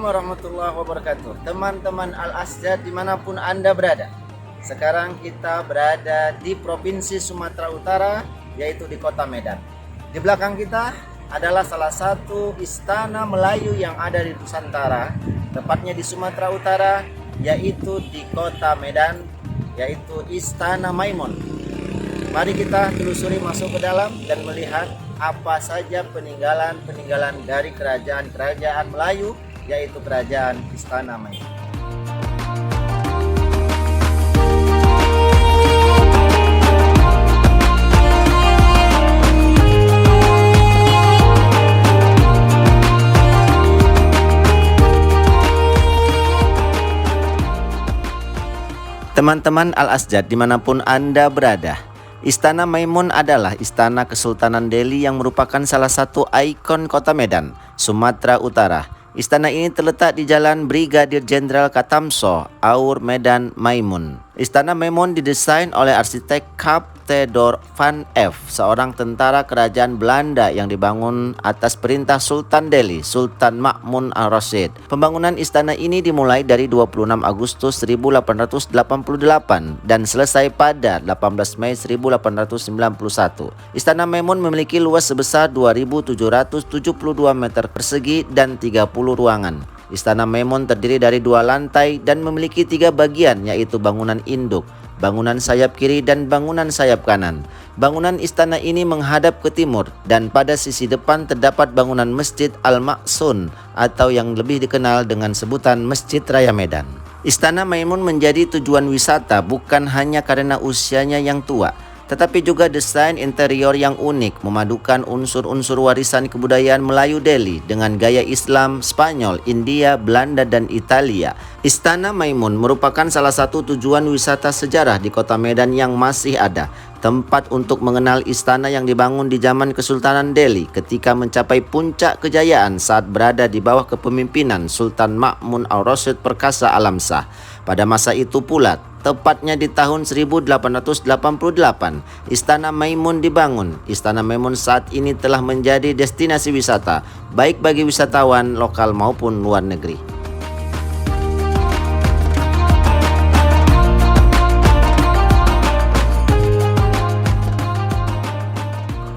Assalamualaikum warahmatullahi wabarakatuh. Teman-teman Al-Asjad dimanapun Anda berada. Sekarang kita berada di Provinsi Sumatera Utara, yaitu di Kota Medan. Di belakang kita adalah salah satu istana Melayu yang ada di Nusantara, tepatnya di Sumatera Utara, yaitu di Kota Medan, yaitu Istana Maimun. Mari kita telusuri masuk ke dalam dan melihat apa saja peninggalan-peninggalan dari kerajaan-kerajaan Melayu, yaitu kerajaan Istana Maimun. Teman-teman Al-Asjad dimanapun Anda berada, Istana Maimun adalah istana Kesultanan Delhi yang merupakan salah satu ikon Kota Medan, Sumatera Utara. Istana ini terletak di Jalan Brigadir Jenderal Katamso, Aur Medan Maimun. Istana Maimun didesain oleh arsitek Kap Theodor van Eff, seorang tentara kerajaan Belanda yang dibangun atas perintah Sultan Delhi, Sultan Ma'mun al-Rashid. Pembangunan istana ini dimulai dari 26 Agustus 1888 dan selesai pada 18 Mei 1891. Istana Maimun memiliki luas sebesar 2.772 meter persegi dan 30 ruangan. Istana Maimun terdiri dari 2 lantai dan memiliki 3 bagian, yaitu bangunan induk, bangunan sayap kiri, dan bangunan sayap kanan. Bangunan istana ini menghadap ke timur dan pada sisi depan terdapat bangunan Masjid Al-Ma'sun atau yang lebih dikenal dengan sebutan Masjid Raya Medan. Istana Maimun menjadi tujuan wisata bukan hanya karena usianya yang tua, tetapi juga desain interior yang unik memadukan unsur-unsur warisan kebudayaan Melayu Delhi dengan gaya Islam, Spanyol, India, Belanda, dan Italia. Istana Maimun merupakan salah satu tujuan wisata sejarah di Kota Medan yang masih ada. Tempat untuk mengenal istana yang dibangun di zaman Kesultanan Delhi ketika mencapai puncak kejayaan saat berada di bawah kepemimpinan Sultan Ma'mun al-Rashid Perkasa Alam Shah. Pada masa itu pula, tepatnya di tahun 1888, Istana Maimun dibangun. Istana Maimun saat ini telah menjadi destinasi wisata, baik bagi wisatawan lokal maupun luar negeri.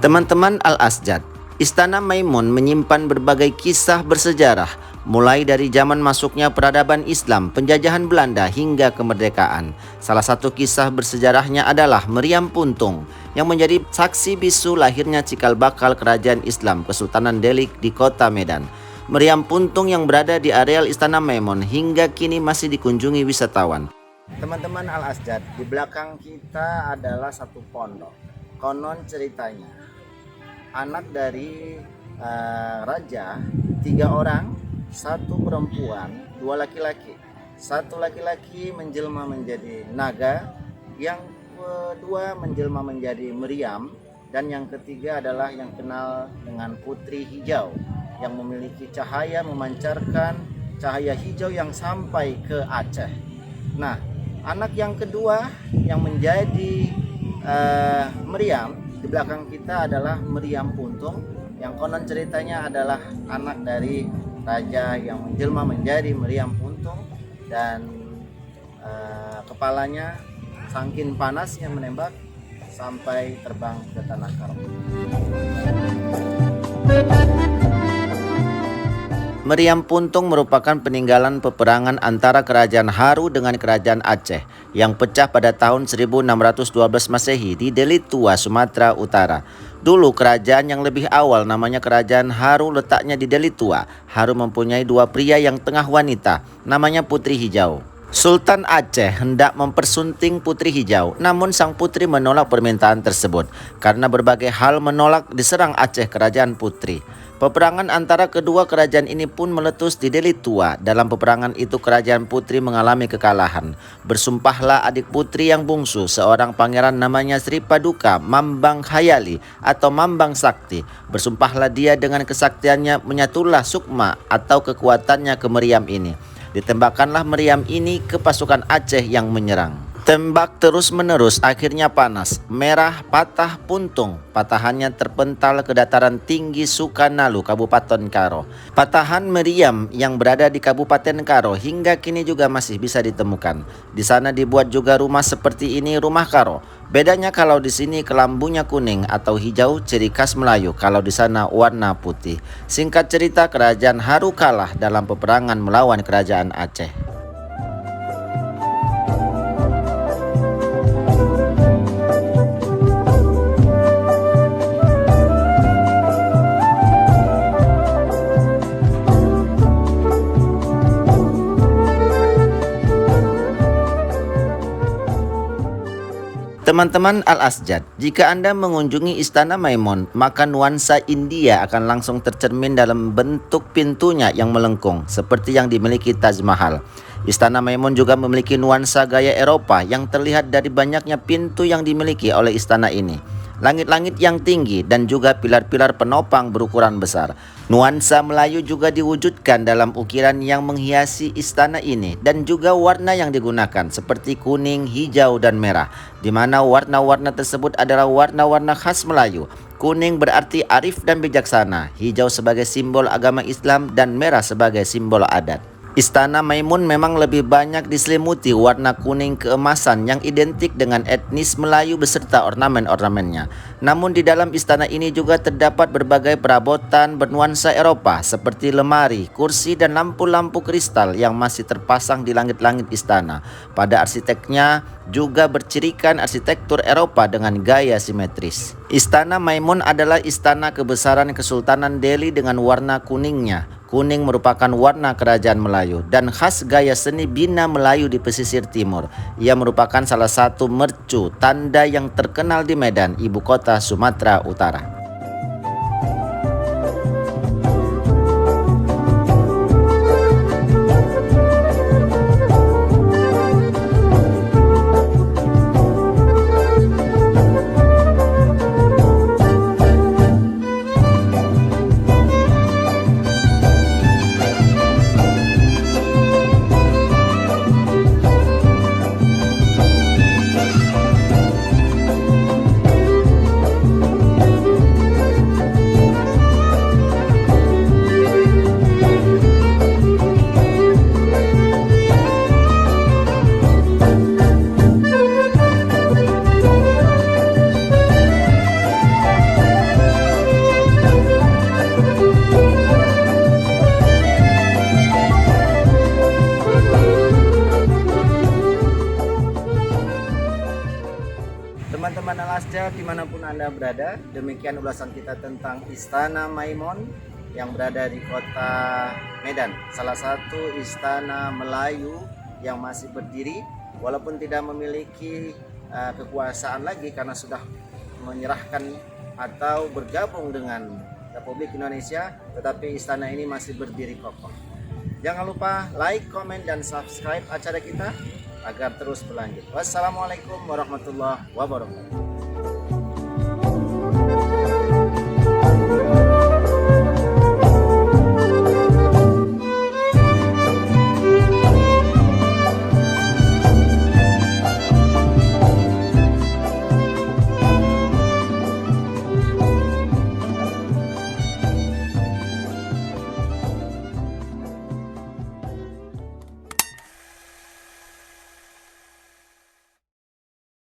Teman-teman Al-Asjad, Istana Maimun menyimpan berbagai kisah bersejarah, mulai dari zaman masuknya peradaban Islam, penjajahan Belanda hingga kemerdekaan. Salah satu kisah bersejarahnya adalah Meriam Puntung yang menjadi saksi bisu lahirnya cikal bakal kerajaan Islam Kesultanan Delhi di Kota Medan. Meriam Puntung yang berada di areal Istana Maimun hingga kini masih dikunjungi wisatawan. Teman-teman Al-Asjad, di belakang kita adalah satu pondok. Konon ceritanya, anak dari raja, 3 orang, 1 perempuan, 2 laki-laki. 1 laki-laki menjelma menjadi naga, yang kedua menjelma menjadi meriam, dan yang ketiga adalah yang kenal dengan putri hijau yang memiliki cahaya, memancarkan cahaya hijau yang sampai ke Aceh. Nah, anak yang kedua yang menjadi meriam di belakang kita adalah Meriam Puntung, yang konon ceritanya adalah anak dari raja yang menjelma menjadi Meriam Puntung, dan kepalanya saking panasnya menembak sampai terbang ke tanah Karo. Meriam Puntung merupakan peninggalan peperangan antara Kerajaan Haru dengan Kerajaan Aceh yang pecah pada tahun 1612 Masehi di Deli Tua, Sumatera Utara. Dulu kerajaan yang lebih awal namanya Kerajaan Haru letaknya di Deli Tua. Haru mempunyai 2 pria yang tengah wanita, namanya Putri Hijau. Sultan Aceh hendak mempersunting Putri Hijau, namun sang putri menolak permintaan tersebut. Karena berbagai hal menolak diserang Aceh Kerajaan Putri. Peperangan antara kedua kerajaan ini pun meletus di Deli Tua. Dalam peperangan itu Kerajaan Putri mengalami kekalahan. Bersumpahlah adik putri yang bungsu, seorang pangeran namanya Sri Paduka Mambang Hayali atau Mambang Sakti. Bersumpahlah dia dengan kesaktiannya menyatulah sukma atau kekuatannya ke meriam ini. Ditembakkanlah meriam ini ke pasukan Aceh yang menyerang. Tembak terus-menerus akhirnya panas, merah patah puntung. Patahannya terpental ke dataran tinggi Sukanalu, Kabupaten Karo. Patahan meriam yang berada di Kabupaten Karo hingga kini juga masih bisa ditemukan. Di sana dibuat juga rumah seperti ini, rumah Karo. Bedanya kalau di sini kelambunya kuning atau hijau, ciri khas Melayu. Kalau di sana warna putih. Singkat cerita, kerajaan Haru kalah dalam peperangan melawan kerajaan Aceh. Teman-teman Al-Asjad, jika Anda mengunjungi Istana Maimun, maka nuansa India akan langsung tercermin dalam bentuk pintunya yang melengkung, seperti yang dimiliki Taj Mahal. Istana Maimun juga memiliki nuansa gaya Eropa yang terlihat dari banyaknya pintu yang dimiliki oleh istana ini. Langit-langit yang tinggi dan juga pilar-pilar penopang berukuran besar. Nuansa Melayu juga diwujudkan dalam ukiran yang menghiasi istana ini dan juga warna yang digunakan seperti kuning, hijau, dan merah, di mana warna-warna tersebut adalah warna-warna khas Melayu. Kuning berarti arif dan bijaksana, hijau sebagai simbol agama Islam, dan merah sebagai simbol adat. Istana Maimun memang lebih banyak diselimuti warna kuning keemasan yang identik dengan etnis Melayu beserta ornamen-ornamennya. Namun di dalam istana ini juga terdapat berbagai perabotan bernuansa Eropa seperti lemari, kursi, dan lampu-lampu kristal yang masih terpasang di langit-langit istana. Pada arsiteknya juga bercirikan arsitektur Eropa dengan gaya simetris. Istana Maimun adalah istana kebesaran Kesultanan Delhi dengan warna kuningnya. Kuning merupakan warna kerajaan Melayu dan khas gaya seni Bina Melayu di pesisir timur. Ia merupakan salah satu mercu tanda yang terkenal di Medan, ibu kota Sumatera Utara. Teman-teman Al-Asjad dimanapun Anda berada, demikian ulasan kita tentang Istana Maimun yang berada di kota Medan. Salah satu istana Melayu yang masih berdiri walaupun tidak memiliki kekuasaan lagi karena sudah menyerahkan atau bergabung dengan Republik Indonesia, tetapi istana ini masih berdiri kokoh. Jangan lupa like, komen, dan subscribe acara kita agar terus berlanjut. Wassalamualaikum warahmatullahi wabarakatuh.